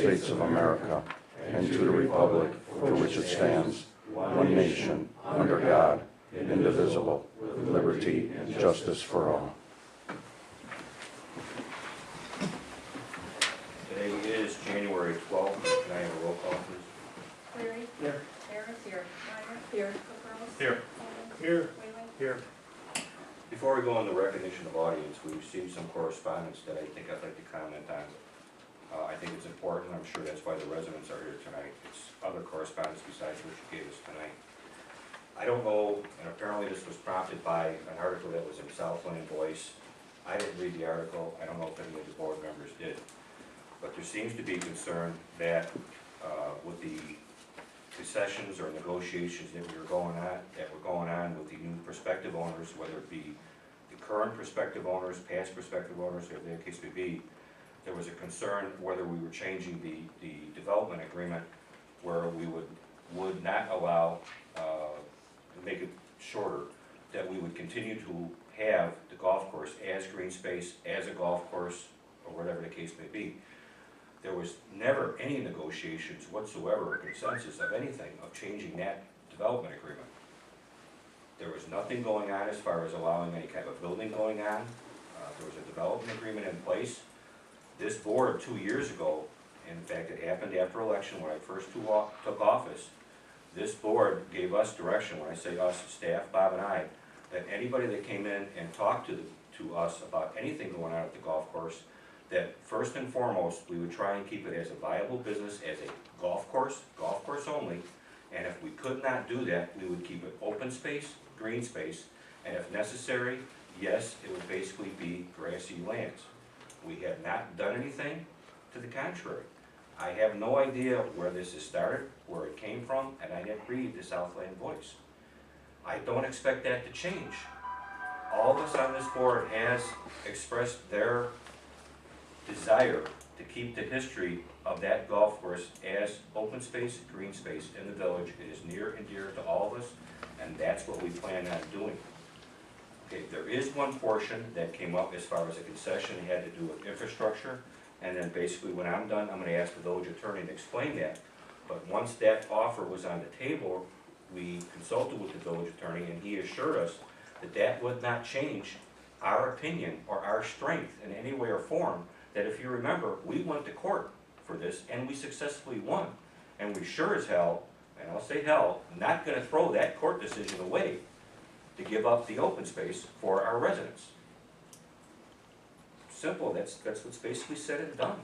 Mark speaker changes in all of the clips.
Speaker 1: States of America and to the republic for which it stands, one nation, under God, indivisible, with liberty and justice for all.
Speaker 2: Today is January 12th. Can I have a roll call, please?
Speaker 3: Cleary.
Speaker 4: Here.
Speaker 3: Harris. Here. Meyer.
Speaker 4: Here.
Speaker 3: Caprows.
Speaker 4: Here.
Speaker 3: Coleman.
Speaker 4: Here.
Speaker 3: Whalen.
Speaker 4: Here.
Speaker 2: Before we go on the recognition of audience, we received some correspondence that I think I'd like to comment on. I think it's important. I'm sure that's why the residents are here tonight. It's other correspondence besides what you gave us tonight. I don't know, and apparently this was prompted by an article that was in Southland Voice. I didn't read the article. I don't know if any of the board members did. But there seems to be concern that with the concessions or negotiations that were going on with the new prospective owners, whether it be the current prospective owners, past prospective owners, or the case may be, there was a concern whether we were changing the development agreement where we would not allow, to make it shorter, that we would continue to have the golf course as green space, as a golf course, or whatever the case may be. There was never any negotiations whatsoever or consensus of anything of changing that development agreement. There was nothing going on as far as allowing any kind of building going on. There was a development agreement in place. This board 2 years ago, in fact it happened after election when I first took office, this board gave us direction, when I say us, staff, Bob and I, that anybody that came in and talked to us about anything going on at the golf course, that first and foremost, we would try and keep it as a viable business, as a golf course only, and if we could not do that, we would keep it open space, green space, and if necessary, yes, it would basically be grassy lands. We have not done anything to the contrary. I have no idea where this has started, where it came from, and I didn't read the Southland Voice. I don't expect that to change. All of us on this board has expressed their desire to keep the history of that golf course as open space, green space in the village. It is near and dear to all of us, and that's what we plan on doing. Okay, there is one portion that came up as far as a concession. It had to do with infrastructure, and then basically when I'm done, I'm going to ask the village attorney to explain that. But once that offer was on the table, we consulted with the village attorney, and he assured us that that would not change our opinion or our strength in any way or form. That if you remember, we went to court for this, and we successfully won. And we sure as hell, and I'll say hell, not going to throw that court decision away to give up the open space for our residents. Simple, that's what's basically said and done.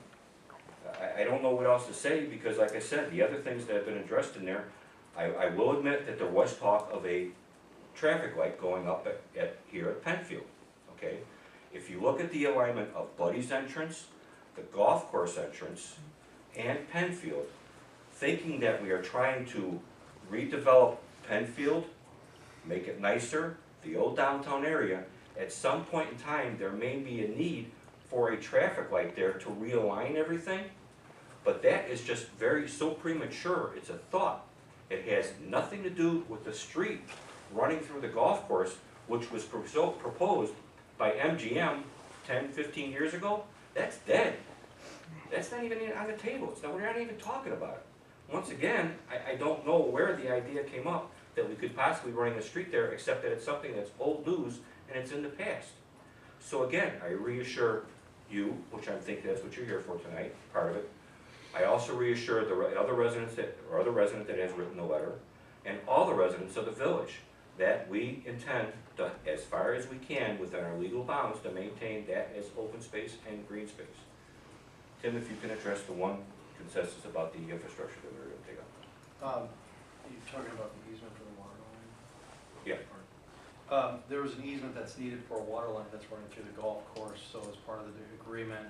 Speaker 2: I don't know what else to say, because like I said, the other things that have been addressed in there, I will admit that there was talk of a traffic light going up here at Penfield, okay? If you look at the alignment of Buddy's entrance, the golf course entrance, and Penfield, thinking that we are trying to redevelop Penfield, make it nicer, the old downtown area, at some point in time there may be a need for a traffic light there to realign everything, but that is just so premature. It's a thought. It has nothing to do with the street running through the golf course, which was proposed by MGM 10, 15 years ago. That's dead. That's not even on the table. We're not even talking about it. Once again, I don't know where the idea came up that we could possibly run a street there, except that it's something that's old news and it's in the past. So again, I reassure you, which I think that's what you're here for tonight, part of it. I also reassure the other residents that has written the letter, and all the residents of the village, that we intend to, as far as we can within our legal bounds, to maintain that as open space and green space. Tim, if you can address the one consensus about the infrastructure that we're going to take up.
Speaker 5: You're talking about the easement for the water line?
Speaker 2: Yeah.
Speaker 5: There was an easement that's needed for a water line that's running through the golf course, so as part of the agreement,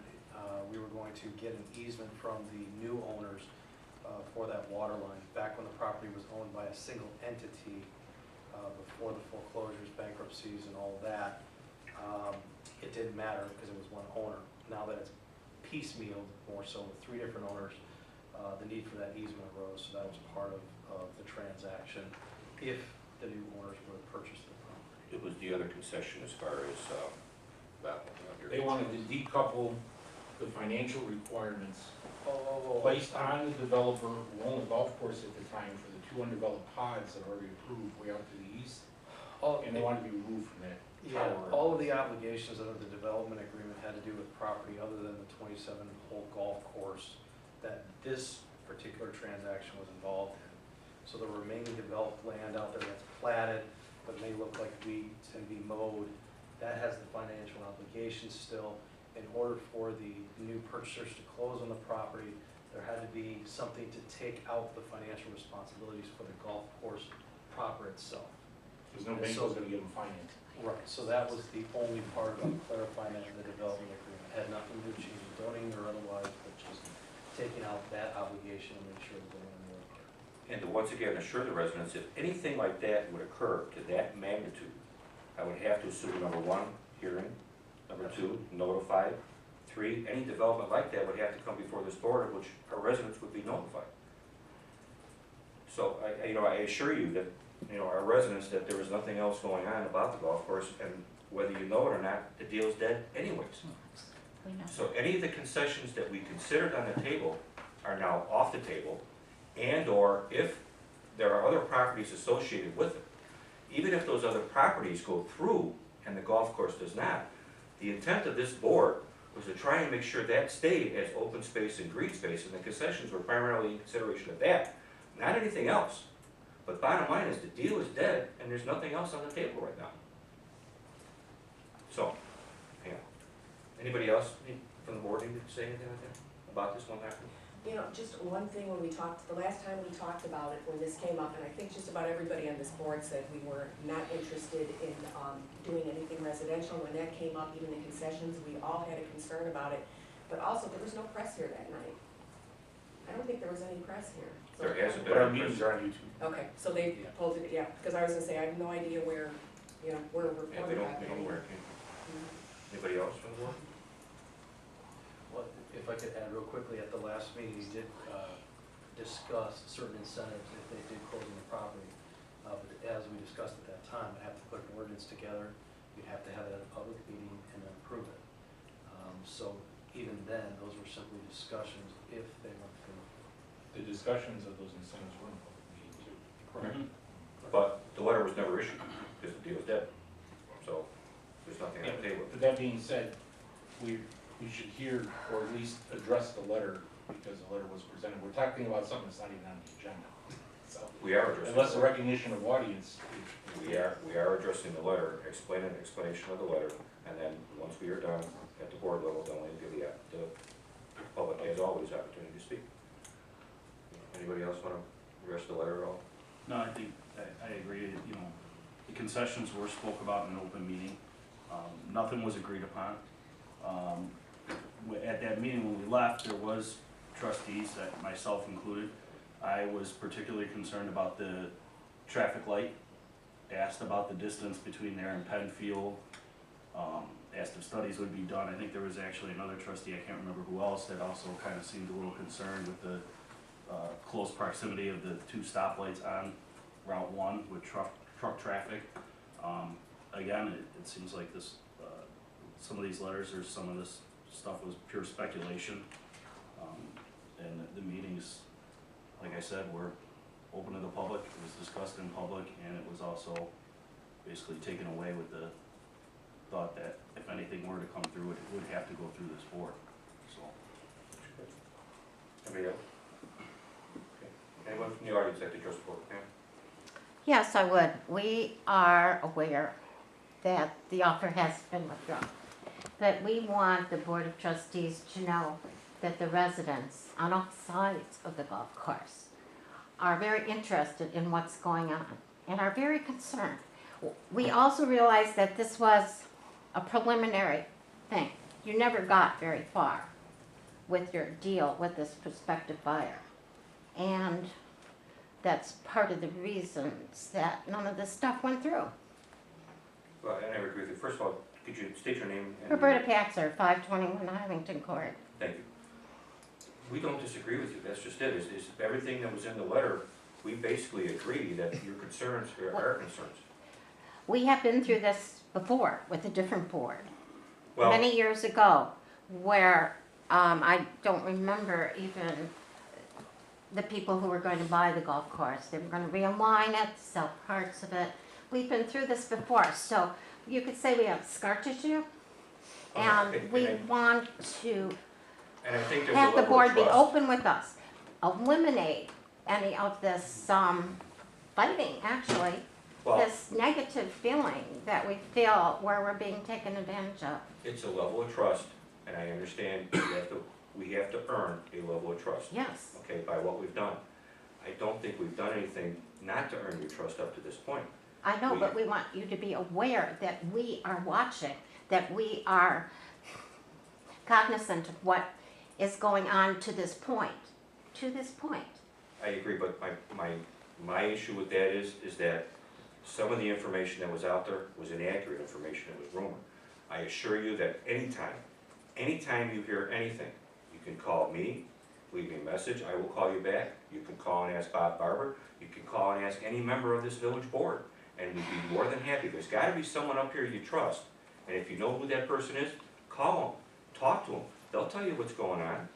Speaker 5: we were going to get an easement from the new owners for that water line. Back when the property was owned by a single entity, before the foreclosures, bankruptcies, and all that, it didn't matter because it was one owner. Now that it's piecemealed, more so with 3 different owners, the need for that easement arose, so that was part of the transaction if the new owners were to purchase the property.
Speaker 2: It was the other concession as far as,
Speaker 4: They wanted to decouple
Speaker 3: the financial requirements
Speaker 5: Oh,
Speaker 3: placed on the developer who owned the golf course at the time for the 2 undeveloped pods that are already approved way out to the east, and they wanted to be removed from that
Speaker 5: Yeah,
Speaker 3: tower.
Speaker 5: all of the obligations under the development agreement had to do with property other than the 27-hole golf course that this particular transaction was involved in. So the remaining developed land out there that's platted, but may look like weeds and be mowed, that has the financial obligations still. In order for the new purchasers to close on the property, there had to be something to take out the financial responsibilities for the golf course proper itself.
Speaker 3: Because no bank was gonna give them financing.
Speaker 5: Right, so that was the only part about clarifying that in the development agreement. It had nothing to do with changing zoning or otherwise, but just taking out that obligation and make sure that they were more care.
Speaker 2: And to once again assure the residents, if anything like that would occur to that magnitude, I would have to assume, number one, hearing, number two, notified, three, any development like that would have to come before this board, of which our residents would be notified. So I assure you that, our residents, that there was nothing else going on about the golf course, and whether you know it or not, the deal's dead anyways.
Speaker 4: We know.
Speaker 2: So any of the concessions that we considered on the table are now off the table, and/or if there are other properties associated with it, even if those other properties go through and the golf course does not, the intent of this board was to try and make sure that stayed as open space and green space, and the concessions were primarily in consideration of that, not anything else. But bottom line is, the deal is dead, and there's nothing else on the table right now. So, anybody else from the board need to say anything like that about this one happening?
Speaker 6: Just one thing, when we talked, the last time we talked about it, when this came up, and I think just about everybody on this board said we were not interested in doing anything residential. When that came up, even the concessions, we all had a concern about it. But also, there was no press here that night. I don't think there was any press here. So-
Speaker 2: There hasn't been.
Speaker 3: But our meetings are on YouTube.
Speaker 6: Okay, so they pulled it, yeah, because I was gonna say, I have no idea where we're
Speaker 2: Yeah,
Speaker 6: reporting
Speaker 2: we
Speaker 6: about
Speaker 2: don't know where it came from. Anybody else from the board?
Speaker 5: Well, if I could add real quickly, at the last meeting, we did discuss certain incentives if they did close on the property. But as we discussed at that time, I'd have to put an ordinance together, you'd have to have it at a public meeting and then approve it. So even then, those were simply discussions if they went through.
Speaker 3: The discussions of those incentives were in the public meeting too.
Speaker 5: Correct.
Speaker 2: But the letter was never issued, because the deal was dead. So, there's nothing on the table.
Speaker 3: But that being said, we should hear, or at least address the letter, because the letter was presented. We're talking about something that's not even on the agenda. So,
Speaker 2: We are addressing.
Speaker 3: unless the recognition of audience,
Speaker 2: We are addressing the letter, explaining an explanation of the letter, and then, once we are done at the board level, then we'll give the public, as always, opportunity to speak. Anybody else want to address the letter at all?
Speaker 7: No, I think, I agree, the concessions were spoke about in an open meeting. Nothing was agreed upon. At that meeting, when we left, there was trustees, that myself included. I was particularly concerned about the traffic light, asked about the distance between there and Penfield, asked if studies would be done. I think there was actually another trustee, I can't remember who else, that also kind of seemed a little concerned with the close proximity of the 2 stoplights on Route 1 with truck traffic. Again, it seems like this, some of these letters or some of this stuff was pure speculation. And the meetings, like I said, were open to the public, it was discussed in public, and it was also basically taken away with the thought that if anything were to come through, it would have to go through this board, so.
Speaker 2: Anybody else? Okay. Anyone from the audience like to address the board? Pam?
Speaker 4: Yes, I would. We are aware that the offer has been withdrawn. But we want the Board of Trustees to know that the residents on all sides of the golf course are very interested in what's going on and are very concerned. We also realize that this was a preliminary thing. You never got very far with your deal with this prospective buyer. And that's part of the reasons that none of this stuff went through.
Speaker 2: Well, I never agree with you. First of all, could you state your name? And
Speaker 4: Roberta Patzer, 521 Harrington Court.
Speaker 2: Thank you. We don't disagree with you, that's just it. Is everything that was in the letter, we basically agree that your concerns are our concerns.
Speaker 4: We have been through this before with a different board,
Speaker 2: Well,
Speaker 4: many years ago, where I don't remember even the people who were going to buy the golf course. They were going to realign it, sell parts of it. We've been through this before, so you could say we have scar tissue. And we want to
Speaker 2: And I think there's a
Speaker 4: have the
Speaker 2: level of
Speaker 4: board be
Speaker 2: trust.
Speaker 4: open with us, eliminate any of this fighting, actually,
Speaker 2: Well,
Speaker 4: this negative feeling that we feel where we're being taken advantage of.
Speaker 2: it's a level of trust, and I understand we have to earn a level of trust,
Speaker 4: Yes,
Speaker 2: okay, by what we've done. I don't think we've done anything not to earn your trust up to this point.
Speaker 4: I know, but we want you to be aware that we are watching, that we are cognizant of what is going on to this point,
Speaker 2: I agree, but my issue with that is that some of the information that was out there was inaccurate information, it was rumor. I assure you that anytime you hear anything, you can call me, leave me a message, I will call you back. You can call and ask Bob Barber, you can call and ask any member of this village board, and we'd be more than happy. There's gotta be someone up here you trust, and if you know who that person is, call them, talk to them, they'll tell you what's going on.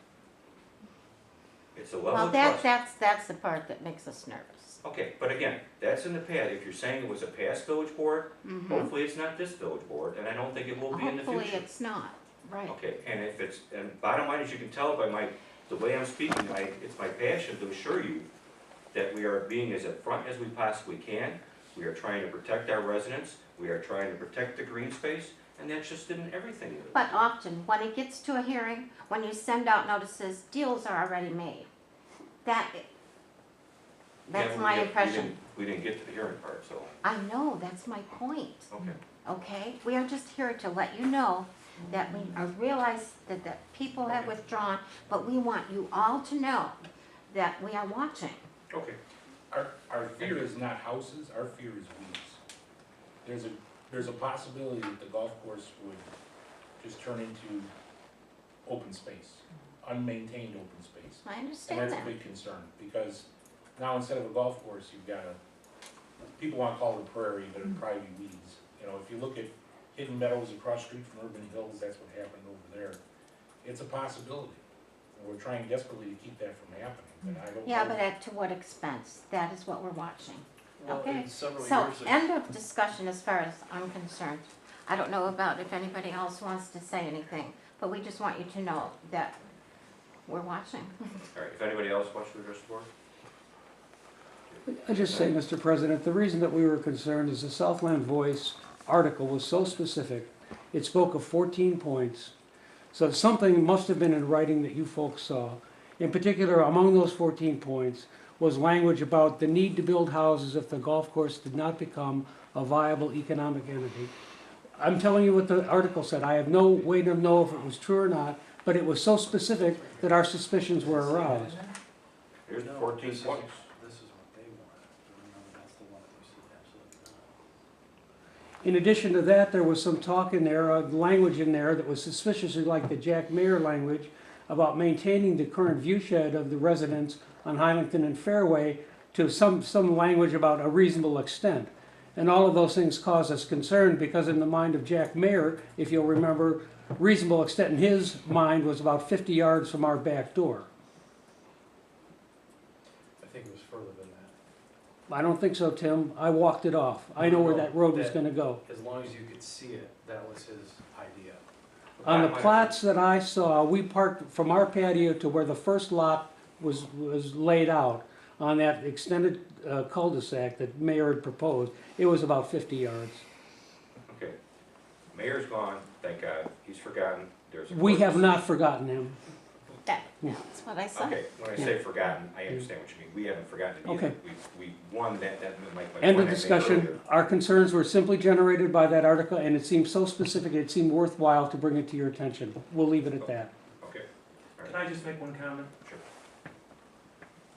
Speaker 2: It's a level
Speaker 4: well,
Speaker 2: of trust.
Speaker 4: that's the part that makes us nervous.
Speaker 2: Okay, but again, that's in the past. If you're saying it was a past village board, hopefully it's not this village board, and I don't think it will be in the future.
Speaker 4: Hopefully it's not, right.
Speaker 2: Okay, and if it's, and bottom line, as you can tell by the way I'm speaking, it's my passion to assure you that we are being as upfront as we possibly can. We are trying to protect our residents, we are trying to protect the green space, and that's just in everything.
Speaker 4: But often, when it gets to a hearing, when you send out notices, deals are already made. That's
Speaker 2: Yeah,
Speaker 4: my impression.
Speaker 2: We didn't get to the hearing part, so,
Speaker 4: I know, that's my point,
Speaker 2: okay.
Speaker 4: okay? We are just here to let you know that we realize that the people have withdrawn, but we want you all to know that we are watching.
Speaker 2: Okay.
Speaker 3: Our fear is not houses, our fear is weeds. There's a possibility that the golf course would just turn into open space, unmaintained open space.
Speaker 4: I
Speaker 3: And
Speaker 4: understand
Speaker 3: that's a
Speaker 4: that.
Speaker 3: big concern, because now instead of a golf course, you've got people want to call it a prairie, but it'd probably be weeds. You know, if you look at Hidden Meadows across the street from Urban Hills, that's what happened over there. It's a possibility. And we're trying desperately to keep that from happening, but I don't know.
Speaker 4: Yeah, but to what expense? That is what we're watching.
Speaker 5: Well,
Speaker 4: Okay,
Speaker 5: in several
Speaker 4: so
Speaker 5: years ago,
Speaker 4: end of discussion as far as I'm concerned. I don't know about if anybody else wants to say anything, but we just want you to know that we're watching.
Speaker 2: All right, if anybody else wants to address the board?
Speaker 8: I just say, Mr. President, the reason that we were concerned is the Southland Voice article was so specific. It spoke of 14 points. So something must have been in writing that you folks saw. In particular, among those 14 points was language about the need to build houses if the golf course did not become a viable economic entity. I'm telling you what the article said. I have no way to know if it was true or not, but it was so specific that our suspicions were aroused.
Speaker 2: Here's the
Speaker 5: no,
Speaker 2: 14
Speaker 5: this is
Speaker 2: points.
Speaker 5: what they want. Remember, that's the one that we see absolutely not.
Speaker 8: In addition to that, there was some talk in there, language in there that was suspiciously like the Jack Mayer language about maintaining the current viewshed of the residents on Hylington and Fairway to some language about a reasonable extent. And all of those things cause us concern because in the mind of Jack Mayer, if you'll remember, reasonable extent in his mind was about 50 yards from our back door.
Speaker 5: I think it was further than that.
Speaker 8: I don't think so, Tim. I walked it off. I know where that road was
Speaker 5: That-
Speaker 8: going to go.
Speaker 5: As long as you could see it, that was his idea.
Speaker 8: On the plots that I saw, we parked from our patio to where the first lot was laid out on that extended cul-de-sac that Mayor had proposed. It was about 50 yards.
Speaker 2: Okay. Mayor's gone, thank God. He's forgotten. There's a
Speaker 8: We have
Speaker 2: court-
Speaker 8: not forgotten him.
Speaker 4: That's what I said.
Speaker 2: Okay, when I say forgotten, I understand what you mean. We haven't forgotten it either.
Speaker 8: Okay.
Speaker 2: We won that, my
Speaker 8: End
Speaker 2: point I
Speaker 8: of
Speaker 2: made
Speaker 8: discussion.
Speaker 2: earlier.
Speaker 8: Our concerns were simply generated by that article, and it seemed so specific, it seemed worthwhile to bring it to your attention. We'll leave it at that.
Speaker 2: Okay. All
Speaker 9: Can
Speaker 2: right.
Speaker 9: I just make one comment?
Speaker 2: Sure.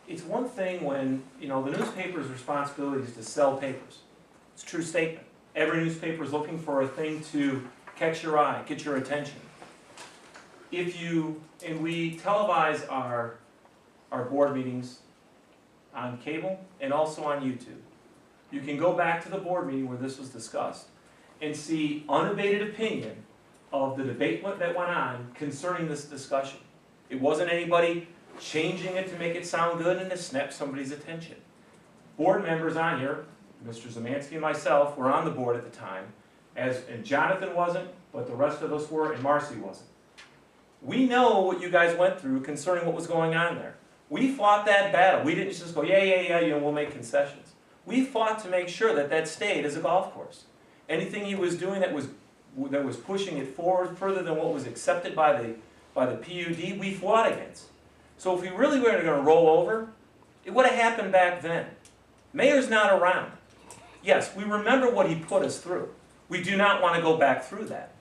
Speaker 9: It's one thing when, the newspaper's responsibility is to sell papers. It's a true statement. Every newspaper is looking for a thing to catch your eye, get your attention. And we televise our board meetings on cable and also on YouTube. You can go back to the board meeting where this was discussed and see unabated opinion of the debate that went on concerning this discussion. It wasn't anybody changing it to make it sound good and to snap somebody's attention. Board members on here, Mr. Zemansky and myself, were on the board at the time, and Jonathan wasn't, but the rest of us were, and Marcy wasn't. We know what you guys went through concerning what was going on there. We fought that battle. We didn't just go, yeah, we'll make concessions. We fought to make sure that that stayed as a golf course. Anything he was doing that was pushing it forward further than what was accepted by the PUD, we fought against. So if we really were going to roll over, it would have happened back then. Mayor's not around. Yes, we remember what he put us through. We do not want to go back through that.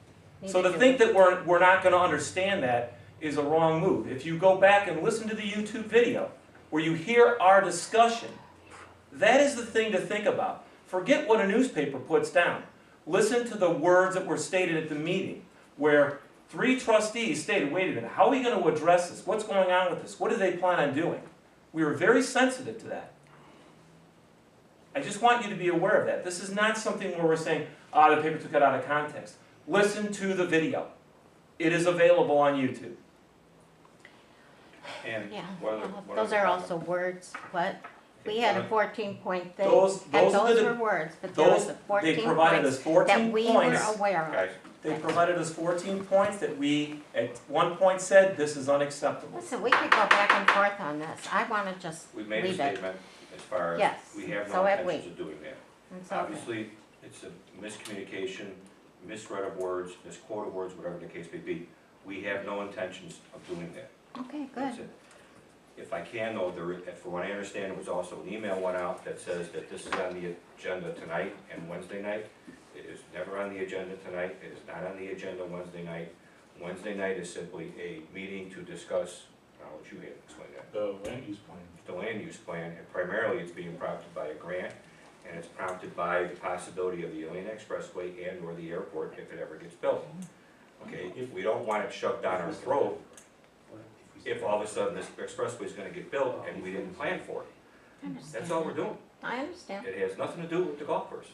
Speaker 9: So to think that we're not going to understand that is a wrong move. If you go back and listen to the YouTube video, where you hear our discussion, that is the thing to think about. Forget what a newspaper puts down. Listen to the words that were stated at the meeting, where 3 trustees stated, wait a minute, how are we going to address this? What's going on with this? What do they plan on doing? We were very sensitive to that. I just want you to be aware of that. This is not something where we're saying, the paper took it out of context. Listen to the video. It is available on YouTube.
Speaker 2: And
Speaker 4: Yeah,
Speaker 2: one
Speaker 4: those
Speaker 2: other
Speaker 4: are
Speaker 2: comment.
Speaker 4: also words, what? We had a 14-point thing,
Speaker 9: Those
Speaker 4: and
Speaker 9: are
Speaker 4: those
Speaker 9: the-
Speaker 4: were words, but there was
Speaker 9: Those,
Speaker 4: a 14
Speaker 9: they provided
Speaker 4: points
Speaker 9: us 14
Speaker 4: that we
Speaker 9: points.
Speaker 4: were aware of.
Speaker 2: Guys,
Speaker 9: They provided us 14 points that we, at one point, said, this is unacceptable.
Speaker 4: Listen, we could go back and forth on this. I want to just
Speaker 2: we've made a
Speaker 4: leave it.
Speaker 2: statement as far as
Speaker 4: Yes,
Speaker 2: we have
Speaker 4: so
Speaker 2: no
Speaker 4: have we.
Speaker 2: intentions of doing that.
Speaker 4: It's okay.
Speaker 2: Obviously, it's a miscommunication, misread of words, misquote of words, whatever the case may be. We have no intentions of doing that.
Speaker 4: Okay,
Speaker 2: That's
Speaker 4: good.
Speaker 2: it. If I can though, from what I understand, it was also an email went out that says that this is on the agenda tonight and Wednesday night. It is never on the agenda tonight, it is not on the agenda Wednesday night. Wednesday night is simply a meeting to discuss, I'll let you explain that.
Speaker 3: The land use plan.
Speaker 2: The land use plan, and primarily it's being prompted by a grant, and it's prompted by the possibility of the Alena Expressway and or the airport if it ever gets built. Okay, if we don't want it shoved down our throat, if all of a sudden this expressway is gonna get built and we didn't plan for it.
Speaker 4: I understand.
Speaker 2: That's all we're doing.
Speaker 4: I understand.
Speaker 2: It has nothing to do with the golf course.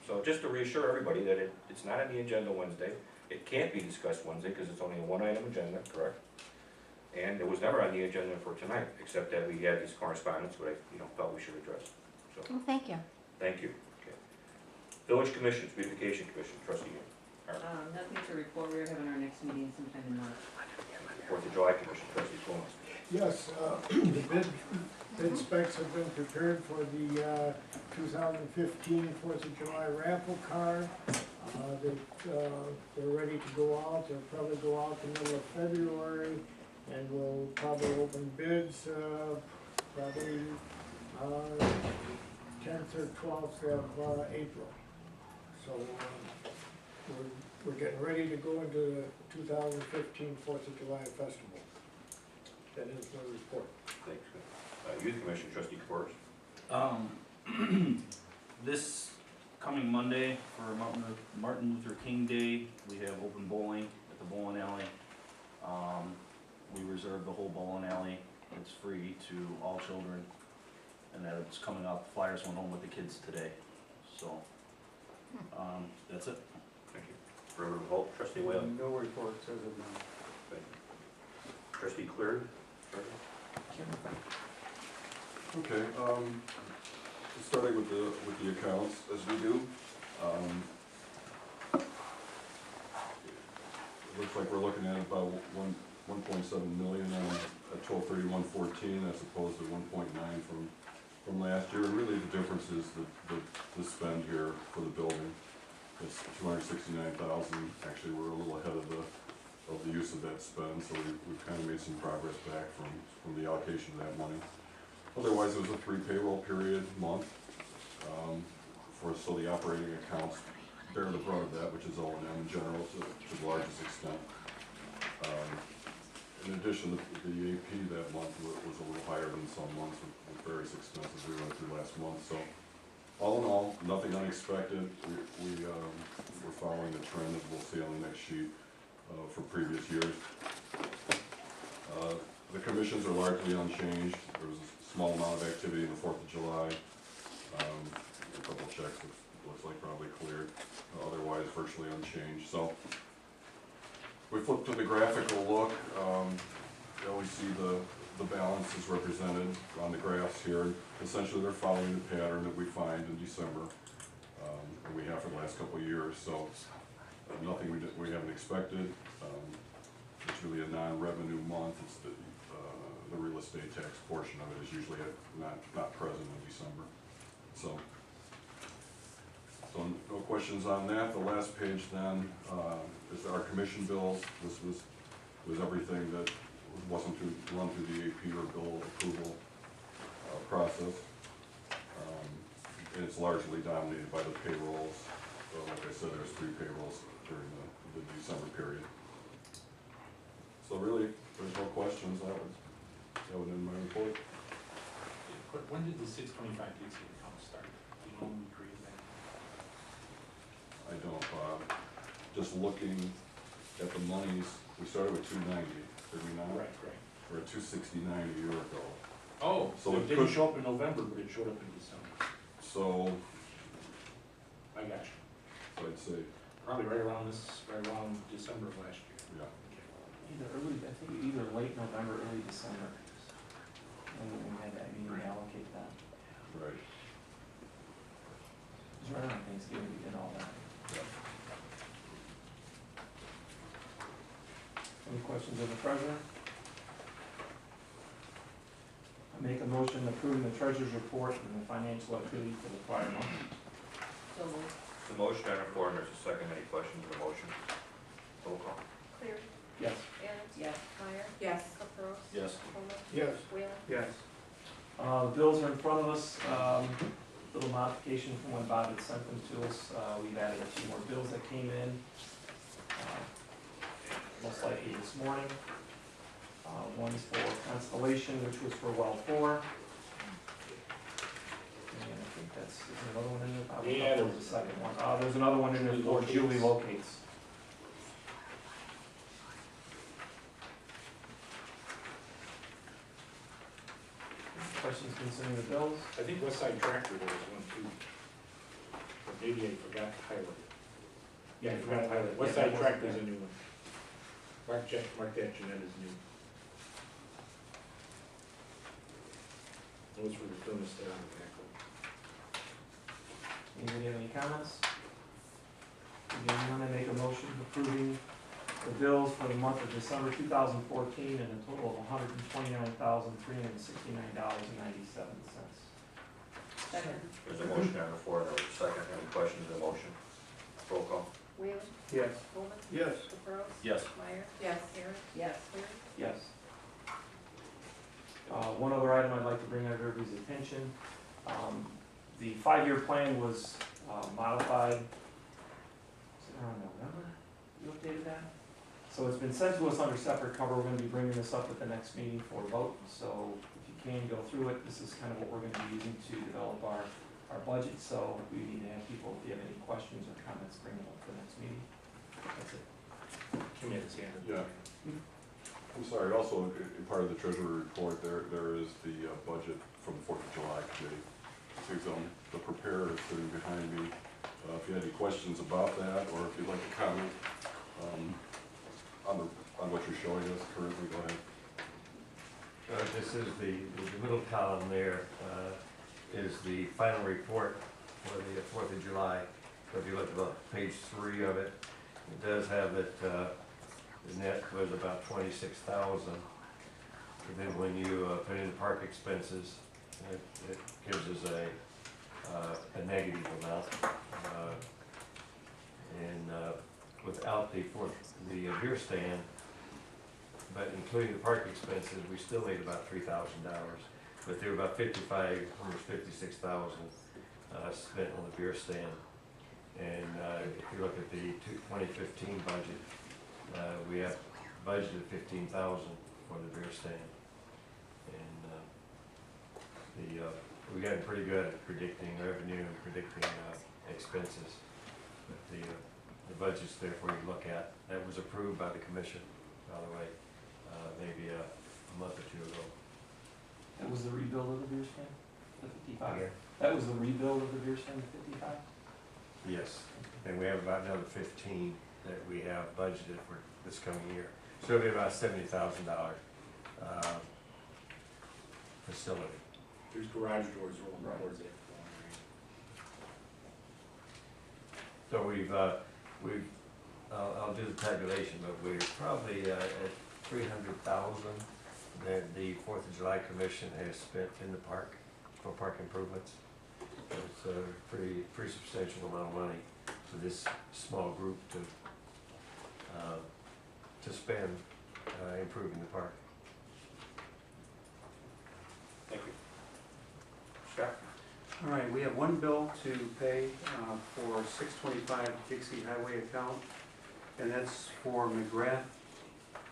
Speaker 2: So just to reassure everybody that it's not on the agenda Wednesday, it can't be discussed Wednesday because it's only a one-item agenda, correct? And it was never on the agenda for tonight, except that we had this correspondence, what I felt we should address. So,
Speaker 4: Well, thank you.
Speaker 2: thank you. Okay. Village Commissions, Beautification Commission, trustee.
Speaker 10: Nothing to report, we're having our next meeting sometime in March.
Speaker 2: Fourth of July Commission, trustee Coons.
Speaker 11: Yes, the bid specs have been prepared for the 2015 Fourth of July raffle car. They're ready to go out, they'll probably go out the middle of February, and we'll probably open bids probably 10th or 12th of April. So we're getting ready to go into the 2015 Fourth of July festival. That is my report.
Speaker 2: Thanks. Youth Commission, trustee Corrs.
Speaker 7: This coming Monday for Martin Luther King Day, we have open bowling at the bowling alley. We reserve the whole bowling alley. It's free to all children, and that it's coming up. Flyers went home with the kids today, so that's it.
Speaker 2: Thank you. River Revolt, trustee Whalen.
Speaker 11: No reports as of now.
Speaker 2: Thank you. Trustee Cleary.
Speaker 1: Okay, starting with the accounts, as we do. It looks like we're looking at about 1.7 million at 12/31/14 as opposed to 1.9 from last year. And really the difference is the spend here for the building. It's 269,000. Actually, we're a little ahead of the use of that spend, so we've kind of made some progress back from the allocation of that money. Otherwise, it was a 3 payroll period month, so the operating accounts bear the brunt of that, which is O&M in general to the largest extent. In addition, the AP that month was a little higher than some months with various expenses we went through last month. So all in all, nothing unexpected. We're following the trend that we'll see on the next sheet from previous years. The commissions are largely unchanged. There was a small amount of activity in the 4th of July. A couple checks that looks like probably cleared. Otherwise, virtually unchanged. So we flip to the graphical look. you always see the balance is represented on the graphs here. Essentially, they're following the pattern that we find in December, and we have for the last couple of years, so nothing we haven't expected. It's really a non-revenue month. It's the real estate tax portion of it is usually not present in December. So no questions on that. The last page then is our commission bills. This was everything that wasn't to run through the AP or bill approval process. And it's largely dominated by the payrolls. So like I said, there's 3 payrolls during the December period. So really, there's no questions. That would end my report.
Speaker 3: When did the 625 Dixie account start? Do you know when we created that?
Speaker 1: I don't, just looking at the monies, we started with 290, did we not?
Speaker 3: Right.
Speaker 1: We're at 269 a year ago.
Speaker 3: Oh, so
Speaker 1: So
Speaker 3: it
Speaker 1: it
Speaker 3: didn't
Speaker 1: could-
Speaker 3: show up in November, but it showed up in December.
Speaker 1: So
Speaker 3: I got you.
Speaker 1: I'd say,
Speaker 3: Probably right around December of last year.
Speaker 1: yeah,
Speaker 9: I think either late November, early December. And we had that meeting to allocate that.
Speaker 1: right.
Speaker 9: It was right on Thanksgiving, we did all that. Any questions of the treasurer? I make a motion approving the treasurer's report and the financial activity for the prior month.
Speaker 10: So moved.
Speaker 2: The motion on the floor, and there's a second. Any questions of the motion? Roll call.
Speaker 12: Cleary.
Speaker 9: Yes.
Speaker 12: Aaron.
Speaker 10: Yes.
Speaker 12: Meyer.
Speaker 6: Yes.
Speaker 12: Caprows.
Speaker 2: Yes.
Speaker 12: Coleman.
Speaker 11: Yes.
Speaker 12: Whalen.
Speaker 11: Yes.
Speaker 9: The bills are in front of us. Little modification from when Bob had sent them to us. We've added a few more bills that came in, most likely this morning. One's for Constellation, which was for well 4. And I think is there another one in there?
Speaker 3: Yeah,
Speaker 9: There's a second one. There's another one in there for Julie Locates. Questions concerning the bills?
Speaker 3: I think West Side Tractor there was one too. But maybe I forgot to highlight it. Yeah, I forgot to highlight it. West
Speaker 9: Yeah, that
Speaker 3: Side
Speaker 9: wasn't
Speaker 3: Tractor is a
Speaker 9: there.
Speaker 3: new one. Mark that Jeanette is new. Those for the thermostat on the back.
Speaker 9: Anybody have any comments? Again, none, I make a motion approving the bills for the month of December 2014 in a total of $129,369.97.
Speaker 10: Second.
Speaker 2: There's a motion on the floor, and there's a second. Any questions of the motion? Roll call.
Speaker 12: Whalen.
Speaker 11: Yes.
Speaker 12: Coleman.
Speaker 11: Yes.
Speaker 12: Caprows.
Speaker 2: Yes.
Speaker 12: Meyer.
Speaker 6: Yes.
Speaker 12: Aaron.
Speaker 10: Yes.
Speaker 12: Cleary.
Speaker 9: Yes. One other item I'd like to bring to everybody's attention. The 5-year plan was modified, was it around November? You updated that? So it's been sent to us under separate cover. We're gonna be bringing this up at the next meeting for a vote. So if you can go through it, this is kind of what we're gonna be using to develop our budget. So we need to have people, if you have any questions or comments, bring them up for the next meeting. That's it.
Speaker 3: Kim had his hand up.
Speaker 1: Yeah. I'm sorry, also, in part of the treasurer report, there is the budget from the 4th of July committee. So the preparer is sitting behind me. If you had any questions about that, or if you'd like to comment on what you're showing us currently, go ahead.
Speaker 13: This is the middle column there, is the final report for the 4th of July. So if you look at page 3 of it, it does have that the net was about 26,000. And then when you put in park expenses, it gives us a negative amount. Without the beer stand, but including the park expenses, we still made about $3,000. But there were about almost 56,000 spent on the beer stand. And if you look at the 2015 budget, we have budgeted $15,000 for the beer stand. And we got pretty good at predicting revenue and predicting expenses. But the budget's there for you to look at. That was approved by the commission, by the way, maybe a month or 2 ago.
Speaker 9: That was the rebuild of the beer stand, the 55?
Speaker 13: Okay.
Speaker 9: That was the rebuild of the beer stand, the 55?
Speaker 13: Yes, and we have about another 15 that we have budgeted for this coming year. So it'll be about $70,000 facility.
Speaker 3: There's garage doors rolling
Speaker 13: Right.
Speaker 3: towards it.
Speaker 13: So I'll do the tabulation, but we're probably at 300,000 that the Fourth of July Commission has spent in the park for park improvements. It's a pretty substantial amount of money for this small group to spend improving the park.
Speaker 2: Thank you. Scott?
Speaker 12: All right, we have one bill to pay for 625 Dixie Highway account, and that's for McGrath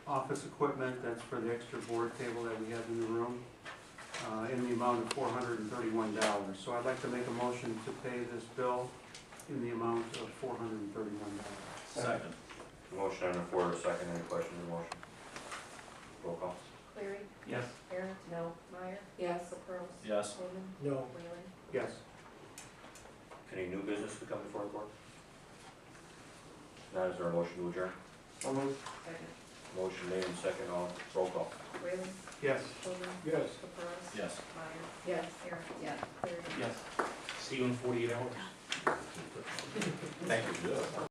Speaker 12: office equipment. That's for the extra board table that we have in the room, in the amount of $431. So I'd like to make a motion to pay this bill in the amount of $431.
Speaker 7: Second.
Speaker 2: Motion on the floor, a second, any questions on the motion? Roll call.
Speaker 10: Cleary.
Speaker 12: Yes.
Speaker 10: Aaron. No. Meyer.
Speaker 6: Yes.
Speaker 10: Caprows.
Speaker 7: Yes.
Speaker 10: Coleman.
Speaker 11: No,
Speaker 10: Whalen.
Speaker 12: Yes.
Speaker 2: Any new business to come before the board? Now, is there a motion to adjourn?
Speaker 12: So moved.
Speaker 10: Second.
Speaker 2: Motion made and second, all, roll call.
Speaker 10: Whalen.
Speaker 12: Yes.
Speaker 10: Coleman.
Speaker 11: yes.
Speaker 10: Caprows.
Speaker 7: Yes.
Speaker 10: Meyer.
Speaker 6: Yes.
Speaker 10: Aaron. Yes. Cleary.
Speaker 3: Yes. See you in 48 hours.
Speaker 2: Thank you.